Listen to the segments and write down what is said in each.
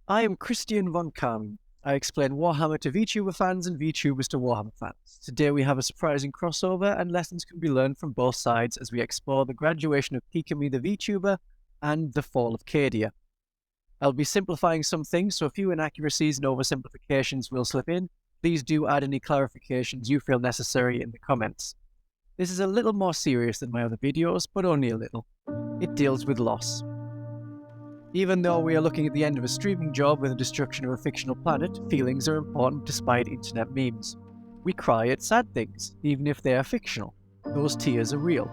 I am Christian von Carmian. I explain Warhammer to VTuber fans and VTubers to Warhammer fans. Today we have a surprising crossover and lessons can be learned from both sides as we explore the graduation of Pikamee the VTuber and the Fall of Cadia. I'll be simplifying some things, so a few inaccuracies and oversimplifications will slip in. Please do add any clarifications you feel necessary in the comments. This is a little more serious than my other videos, but only a little. It deals with loss. Even though we are looking at the end of a streaming job with the destruction of a fictional planet, feelings are important despite internet memes. We cry at sad things, even if they are fictional. Those tears are real.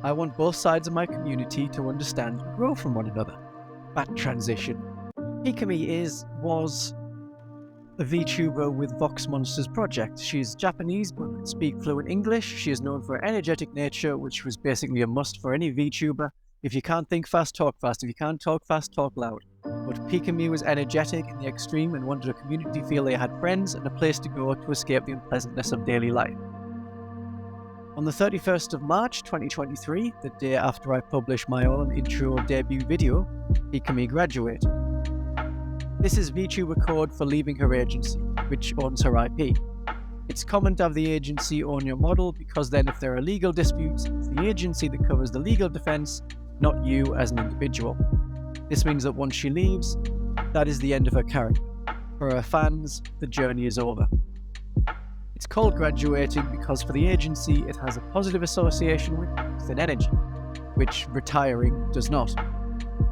I want both sides of my community to understand and grow from one another. That transition. Pikamee was a VTuber with Vox Monsters project. She's Japanese but can speak fluent English. She is known for her energetic nature, which was basically a must for any VTuber. If you can't think fast, talk fast. If you can't talk fast, talk loud. But Pikamee was energetic in the extreme and wanted a community to feel they had friends and a place to go to escape the unpleasantness of daily life. On the 31st of March 2023, the day after I published my own intro debut video, Pikamee graduated. This is VTuber code for leaving her agency, which owns her IP. It's common to have the agency own your model because then if there are legal disputes, it's the agency that covers the legal defense, not you as an individual. This means that once she leaves, that is the end of her character. For her fans, the journey is over. It's called graduating because for the agency, it has a positive association with youth and energy, which retiring does not.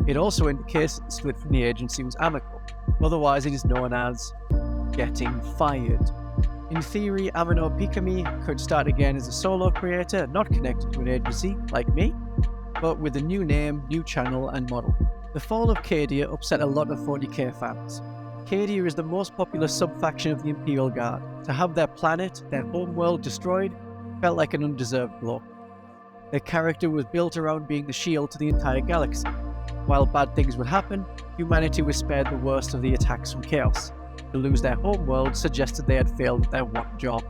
It also indicates that the split from the agency was amicable, otherwise it is known as getting fired. In theory, Amano Pikamee could start again as a solo creator, not connected to an agency, like me, but with a new name, new channel and model. The Fall of Cadia upset a lot of 40k fans. Cadia is the most popular sub-faction of the Imperial Guard. To have their planet, their homeworld destroyed, felt like an undeserved blow. Their character was built around being the shield to the entire galaxy. While bad things would happen, humanity was spared the worst of the attacks from Chaos. To lose their homeworld suggested they had failed at their one job.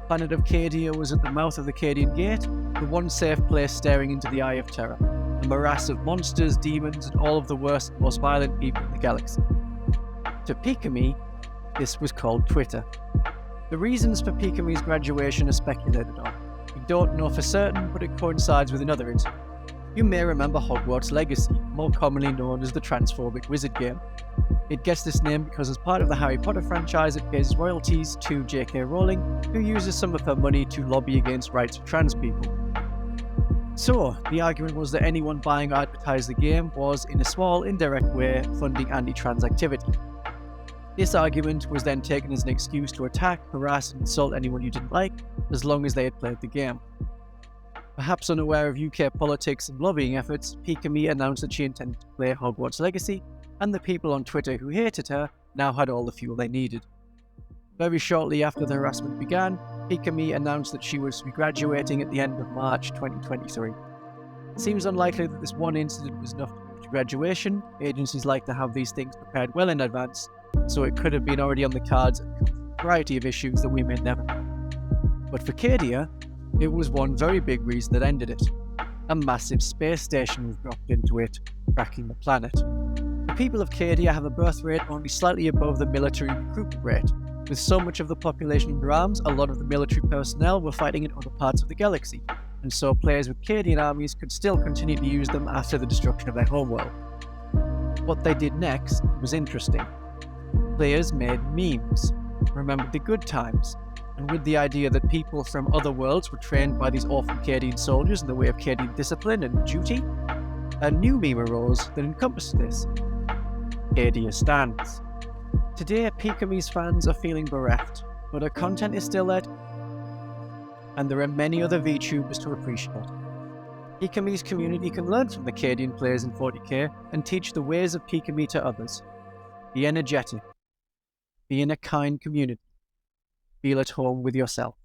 Planet of Cadia was at the mouth of the Cadian Gate, the one safe place staring into the Eye of Terror, a morass of monsters, demons, and all of the worst and most violent people in the galaxy. To Pikamee, this was called Twitter. The reasons for Pikamee's graduation are speculated on. We don't know for certain, but it coincides with another incident. You may remember Hogwarts Legacy, more commonly known as the transphobic wizard game. It gets this name because as part of the Harry Potter franchise it pays royalties to J.K. Rowling, who uses some of her money to lobby against rights of trans people. So, the argument was that anyone buying or advertising the game was, in a small, indirect way, funding anti-trans activity. This argument was then taken as an excuse to attack, harass and insult anyone you didn't like, as long as they had played the game. Perhaps unaware of UK politics and lobbying efforts, Pikamee announced that she intended to play Hogwarts Legacy, and the people on Twitter who hated her now had all the fuel they needed. Very shortly after the harassment began, Pikamee announced that she was to be graduating at the end of March 2023. It seems unlikely that this one incident was enough to move to graduation. Agencies like to have these things prepared well in advance, so it could have been already on the cards and come from a variety of issues that we may never know. But for Cadia, it was one very big reason that ended it. A massive space station was dropped into it, tracking the planet. The people of Cadia have a birth rate only slightly above the military recruitment rate. With so much of the population under arms, a lot of the military personnel were fighting in other parts of the galaxy, and so players with Cadian armies could still continue to use them after the destruction of their homeworld. What they did next was interesting. Players made memes, remembered the good times, and with the idea that people from other worlds were trained by these orphan Cadian soldiers in the way of Cadian discipline and duty, a new meme arose that encompassed this. Cadia Stands. Today, Pikamee's fans are feeling bereft, but her content is still there, and there are many other VTubers to appreciate. Pikamee's community can learn from the Cadian players in 40k and teach the ways of Pikamee to others. Be energetic. Be in a kind community. Feel at home with yourself.